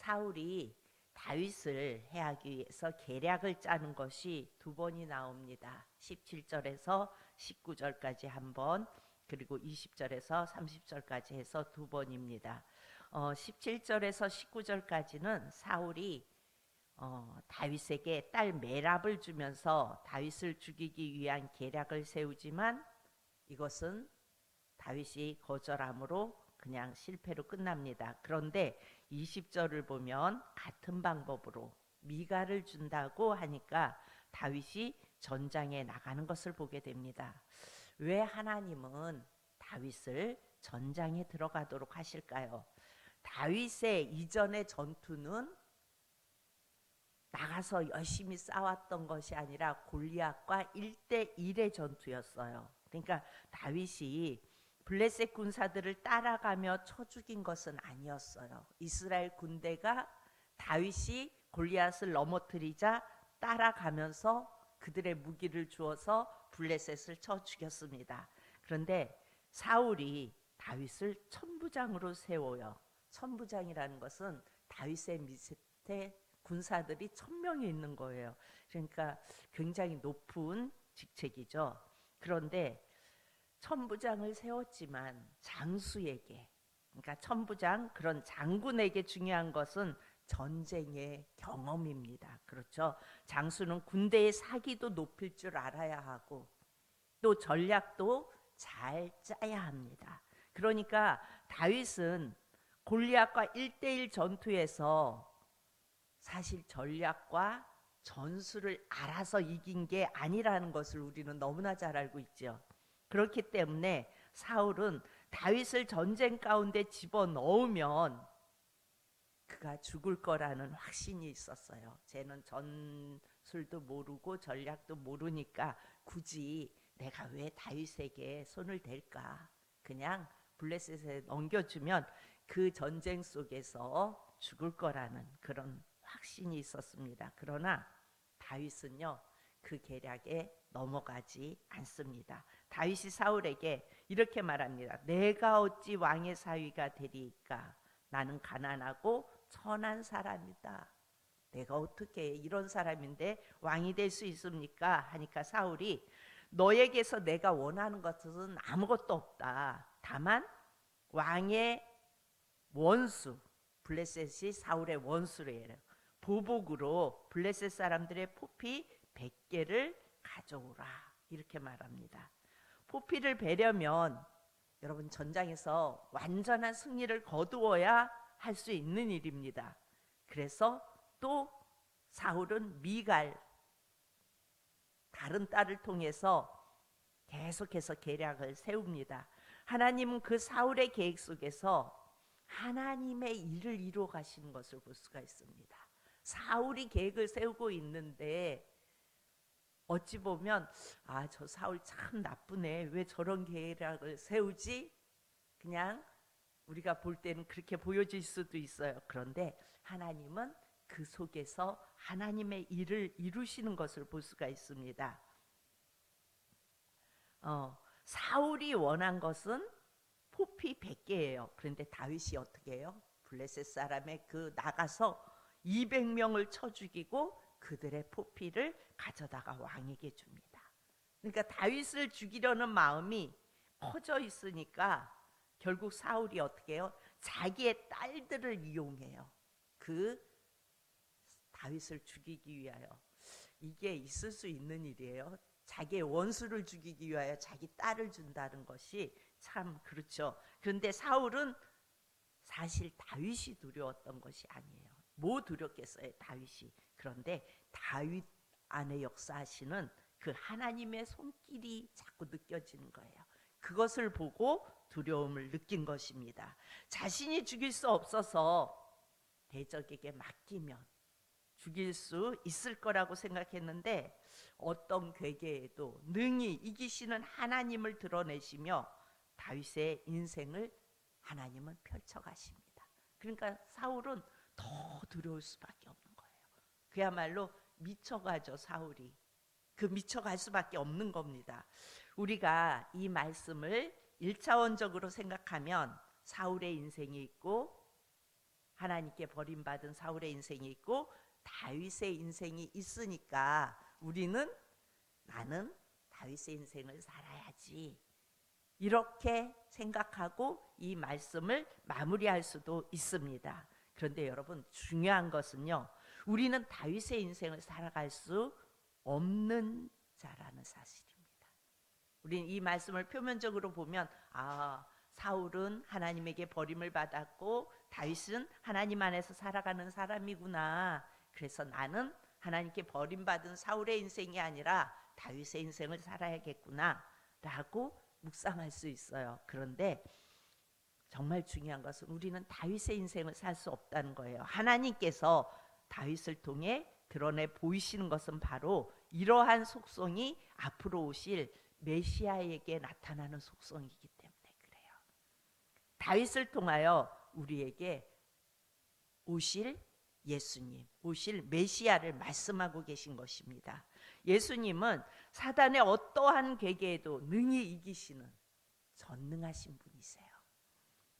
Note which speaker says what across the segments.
Speaker 1: 사울이 다윗을 해하기 위해서 계략을 짜는 것이 두 번이 나옵니다. 17절에서 19절까지 한 번, 그리고 20절에서 30절까지 해서 두 번입니다. 17절에서 19절까지는 사울이 다윗에게 딸 메랍을 주면서 다윗을 죽이기 위한 계략을 세우지만 이것은 다윗이 거절함으로 그냥 실패로 끝납니다. 그런데 20절을 보면 같은 방법으로 미가를 준다고 하니까 다윗이 전장에 나가는 것을 보게 됩니다. 왜 하나님은 다윗을 전장에 들어가도록 하실까요? 다윗의 이전의 전투는 나가서 열심히 싸웠던 것이 아니라 골리앗과 1대1의 전투였어요. 그러니까 다윗이 블레셋 군사들을 따라가며 쳐 죽인 것은 아니었어요. 이스라엘 군대가 다윗이 골리앗을 넘어뜨리자 따라가면서 그들의 무기를 주어서 블레셋을 쳐 죽였습니다. 그런데 사울이 다윗을 천부장으로 세워요. 천부장이라는 것은 다윗의 밑에 군사들이 1000명이 있는 거예요. 그러니까 굉장히 높은 직책이죠. 그런데 천부장을 세웠지만 장수에게, 그러니까 천부장, 그런 장군에게 중요한 것은 전쟁의 경험입니다. 그렇죠? 장수는 군대의 사기도 높일 줄 알아야 하고 또 전략도 잘 짜야 합니다. 그러니까 다윗은 골리앗과 1대1 전투에서 사실 전략과 전술을 알아서 이긴 게 아니라는 것을 우리는 너무나 잘 알고 있죠. 그렇기 때문에 사울은 다윗을 전쟁 가운데 집어넣으면 그가 죽을 거라는 확신이 있었어요. 쟤는 전술도 모르고 전략도 모르니까 굳이 내가 왜 다윗에게 손을 댈까? 그냥 블레셋에 넘겨주면 그 전쟁 속에서 죽을 거라는 그런 확신이 있었습니다. 그러나 다윗은요, 그 계략에 넘어가지 않습니다. 다윗이 사울에게 이렇게 말합니다. 내가 어찌 왕의 사위가 되리이까? 나는 가난하고 천한 사람이다. 내가 어떻게 이런 사람인데 왕이 될 수 있습니까? 하니까 사울이 너에게서 내가 원하는 것은 아무것도 없다. 다만 왕의 원수, 블레셋이 사울의 원수래요. 보복으로 블레셋 사람들의 포피 100개를 가져오라, 이렇게 말합니다. 포피를 베려면 여러분 전장에서 완전한 승리를 거두어야 할 수 있는 일입니다. 그래서 또 사울은 미갈, 다른 딸을 통해서 계속해서 계략을 세웁니다. 하나님은 그 사울의 계획 속에서 하나님의 일을 이루어 가시는 것을 볼 수가 있습니다. 사울이 계획을 세우고 있는데 어찌 보면 저 사울 참 나쁘네, 왜 저런 계략을 세우지? 그냥 우리가 볼 때는 그렇게 보여질 수도 있어요. 그런데 하나님은 그 속에서 하나님의 일을 이루시는 것을 볼 수가 있습니다. 사울이 원한 것은 포피 100개예요. 그런데 다윗이 어떻게 해요? 블레셋 사람의 나가서 200명을 쳐 죽이고 그들의 포피를 가져다가 왕에게 줍니다. 그러니까 다윗을 죽이려는 마음이 커져 있으니까 결국 사울이 어떻게 해요? 자기의 딸들을 이용해요. 그 다윗을 죽이기 위하여. 이게 있을 수 있는 일이에요. 자기의 원수를 죽이기 위하여 자기 딸을 준다는 것이 참 그렇죠. 그런데 사울은 사실 다윗이 두려웠던 것이 아니에요. 뭐 두렵겠어요, 다윗이. 그런데 다윗 안에 역사하시는 그 하나님의 손길이 자꾸 느껴지는 거예요. 그것을 보고 두려움을 느낀 것입니다. 자신이 죽일 수 없어서 대적에게 맡기면 죽일 수 있을 거라고 생각했는데 어떤 괴계에도 능히 이기시는 하나님을 드러내시며 다윗의 인생을 하나님은 펼쳐가십니다. 그러니까 사울은 더 두려울 수밖에 없는 거예요. 그야말로 미쳐가죠, 사울이. 그 미쳐갈 수밖에 없는 겁니다. 우리가 이 말씀을 1차원적으로 생각하면 사울의 인생이 있고 하나님께 버림받은 사울의 인생이 있고 다윗의 인생이 있으니까 우리는 나는 다윗의 인생을 살아야지 이렇게 생각하고 이 말씀을 마무리할 수도 있습니다. 그런데 여러분 중요한 것은요, 우리는 다윗의 인생을 살아갈 수 없는 자라는 사실입니다. 우리는 이 말씀을 표면적으로 보면 사울은 하나님에게 버림을 받았고 다윗은 하나님 안에서 살아가는 사람이구나. 그래서 나는 하나님께 버림받은 사울의 인생이 아니라 다윗의 인생을 살아야겠구나 라고 묵상할 수 있어요. 그런데 정말 중요한 것은 우리는 다윗의 인생을 살 수 없다는 거예요. 하나님께서 다윗을 통해 드러내 보이시는 것은 바로 이러한 속성이 앞으로 오실 메시아에게 나타나는 속성이기 때문에 그래요. 다윗을 통하여 우리에게 오실 예수님, 오실 메시아를 말씀하고 계신 것입니다. 예수님은 사단의 어떠한 괴계에도 능히 이기시는 전능하신 분이세요.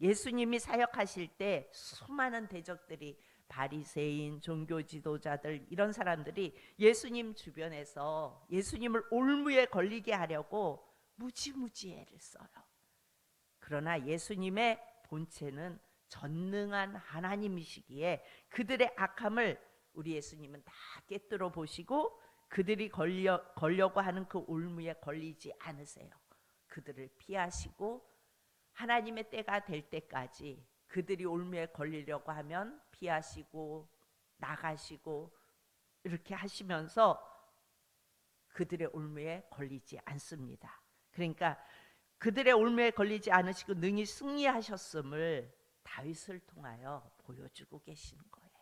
Speaker 1: 예수님이 사역하실 때 수많은 대적들이 바리새인, 종교 지도자들 이런 사람들이 예수님 주변에서 예수님을 올무에 걸리게 하려고 무지무지 애를 써요. 그러나 예수님의 본체는 전능한 하나님이시기에 그들의 악함을 우리 예수님은 다 꿰뚫어 보시고 그들이 걸려고 하는 그 올무에 걸리지 않으세요. 그들을 피하시고 하나님의 때가 될 때까지 그들이 올무에 걸리려고 하면 피하시고 나가시고 이렇게 하시면서 그들의 올무에 걸리지 않습니다. 그러니까 그들의 올무에 걸리지 않으시고 능히 승리하셨음을 다윗을 통하여 보여주고 계시는 거예요.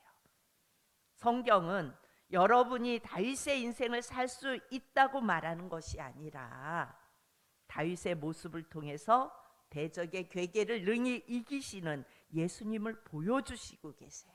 Speaker 1: 성경은 여러분이 다윗의 인생을 살 수 있다고 말하는 것이 아니라 다윗의 모습을 통해서 대적의 괴계를 능히 이기시는 예수님을 보여주시고 계세요.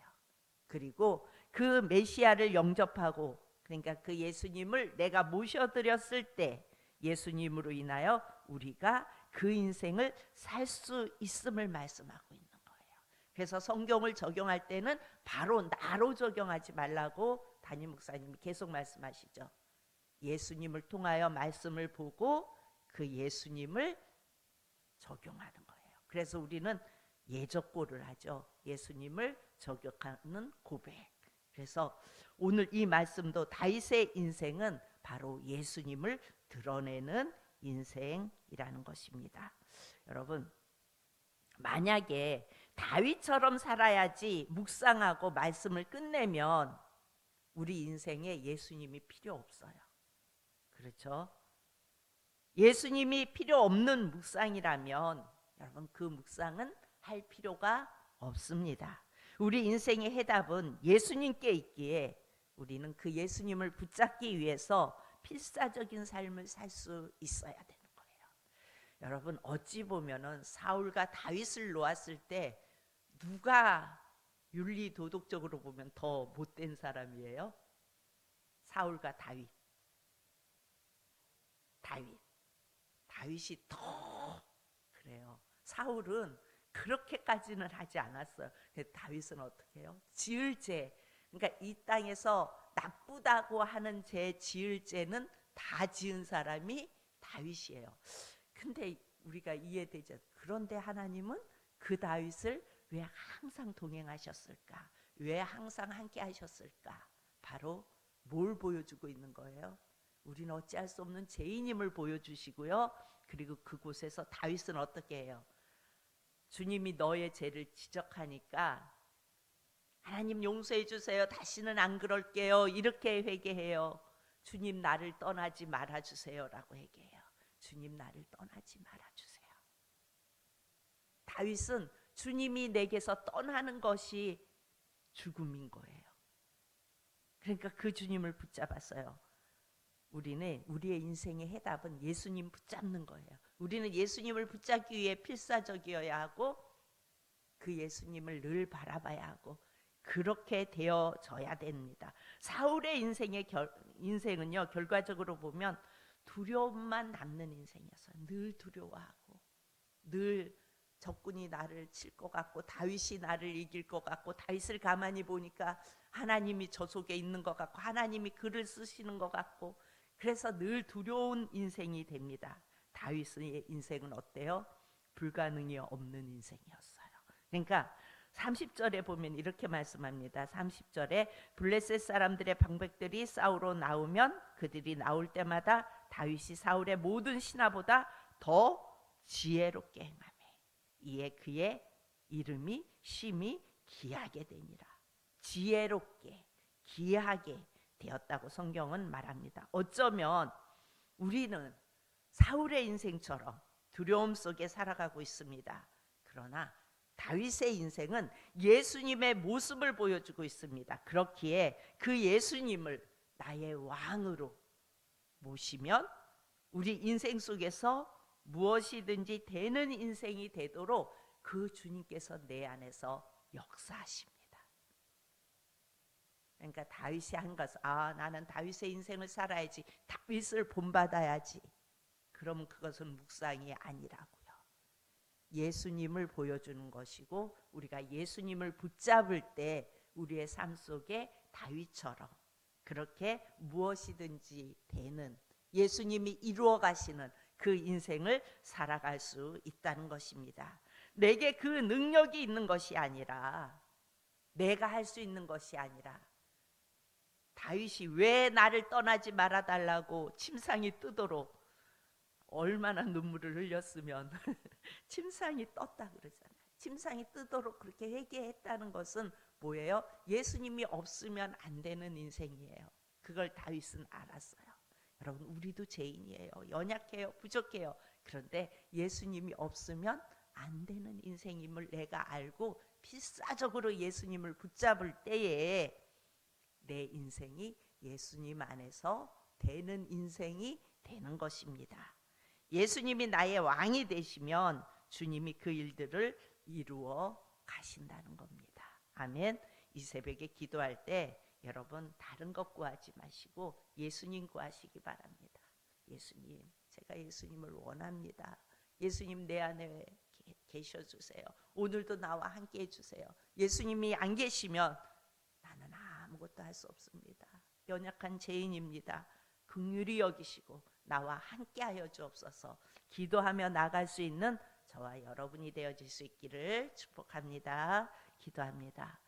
Speaker 1: 그리고 그 메시아를 영접하고 그러니까 그 예수님을 내가 모셔드렸을 때 예수님으로 인하여 우리가 그 인생을 살 수 있음을 말씀하고 있는 거예요. 그래서 성경을 적용할 때는 바로 나로 적용하지 말라고 담임 목사님이 계속 말씀하시죠. 예수님을 통하여 말씀을 보고 그 예수님을 적용하는 거예요. 그래서 우리는 예적고를 하죠. 예수님을 적용하는 고백. 그래서 오늘 이 말씀도 다윗의 인생은 바로 예수님을 드러내는 인생이라는 것입니다. 여러분, 만약에 다윗처럼 살아야지 묵상하고 말씀을 끝내면 우리 인생에 예수님이 필요 없어요. 그렇죠? 예수님이 필요 없는 묵상이라면 여러분 그 묵상은 할 필요가 없습니다. 우리 인생의 해답은 예수님께 있기에 우리는 그 예수님을 붙잡기 위해서 필사적인 삶을 살 수 있어야 되는 거예요. 여러분 어찌 보면은 사울과 다윗을 놓았을 때 누가 윤리 도덕적으로 보면 더 못된 사람이에요? 사울과 다윗. 다윗이 더 그래요. 사울은 그렇게까지는 하지 않았어요. 다윗은 어떻게 해요? 지을 죄. 그러니까 이 땅에서 나쁘다고 하는 죄 지을 죄는 다 지은 사람이 다윗이에요. 근데 우리가 이해되죠. 그런데 하나님은 그 다윗을 왜 항상 동행하셨을까? 왜 항상 함께 하셨을까? 바로 뭘 보여주고 있는 거예요? 우리는 어찌할 수 없는 죄인임을 보여주시고요. 그리고 그곳에서 다윗은 어떻게 해요? 주님이 너의 죄를 지적하니까 하나님 용서해 주세요. 다시는 안 그럴게요. 이렇게 회개해요. 주님 나를 떠나지 말아주세요 라고 회개해요. 주님 나를 떠나지 말아주세요. 다윗은 주님이 내게서 떠나는 것이 죽음인 거예요. 그러니까 그 주님을 붙잡았어요. 우리는 우리의 인생의 해답은 예수님 붙잡는 거예요. 우리는 예수님을 붙잡기 위해 필사적이어야 하고 그 예수님을 늘 바라봐야 하고 그렇게 되어져야 됩니다. 사울의 인생은요 결과적으로 보면 두려움만 남는 인생이었어요. 늘 두려워하고 늘 적군이 나를 칠 것 같고 다윗이 나를 이길 것 같고 다윗을 가만히 보니까 하나님이 저 속에 있는 것 같고 하나님이 글을 쓰시는 것 같고 그래서 늘 두려운 인생이 됩니다. 다윗의 인생은 어때요? 불가능이 없는 인생이었어요. 그러니까 30절에 보면 이렇게 말씀합니다. 30절에 블레셋 사람들의 방백들이 싸우러 나오면 그들이 나올 때마다 다윗이 사울의 모든 신하보다 더 지혜롭게 행하며 이에 그의 이름이 심히 귀하게 되니라. 지혜롭게 귀하게 되었다고 성경은 말합니다. 어쩌면 우리는 사울의 인생처럼 두려움 속에 살아가고 있습니다. 그러나 다윗의 인생은 예수님의 모습을 보여주고 있습니다. 그렇기에 그 예수님을 나의 왕으로 모시면 우리 인생 속에서 무엇이든지 되는 인생이 되도록 그 주님께서 내 안에서 역사하십니다. 그러니까 다윗이 한 것은 나는 다윗의 인생을 살아야지, 다윗을 본받아야지. 그럼 그것은 묵상이 아니라고요. 예수님을 보여주는 것이고 우리가 예수님을 붙잡을 때 우리의 삶 속에 다윗처럼 그렇게 무엇이든지 되는 예수님이 이루어 가시는 그 인생을 살아갈 수 있다는 것입니다. 내게 그 능력이 있는 것이 아니라 내가 할 수 있는 것이 아니라 다윗이 왜 나를 떠나지 말아달라고 침상이 뜨도록 얼마나 눈물을 흘렸으면 침상이 떴다 그러잖아요. 침상이 뜨도록 그렇게 회개했다는 것은 뭐예요? 예수님이 없으면 안 되는 인생이에요. 그걸 다윗은 알았어요. 여러분 우리도 죄인이에요. 연약해요. 부족해요. 그런데 예수님이 없으면 안 되는 인생임을 내가 알고 필사적으로 예수님을 붙잡을 때에 내 인생이 예수님 안에서 되는 인생이 되는 것입니다. 예수님이 나의 왕이 되시면 주님이 그 일들을 이루어 가신다는 겁니다. 아멘. 이 새벽에 기도할 때 여러분 다른 것 구하지 마시고 예수님 구하시기 바랍니다. 예수님, 제가 예수님을 원합니다. 예수님 내 안에 계셔주세요. 오늘도 나와 함께 해주세요. 예수님이 안 계시면 나는 아무것도 할 수 없습니다. 연약한 죄인입니다. 긍휼히 여기시고 나와 함께하여 주옵소서. 기도하며 나갈 수 있는 저와 여러분이 되어질 수 있기를 축복합니다. 기도합니다.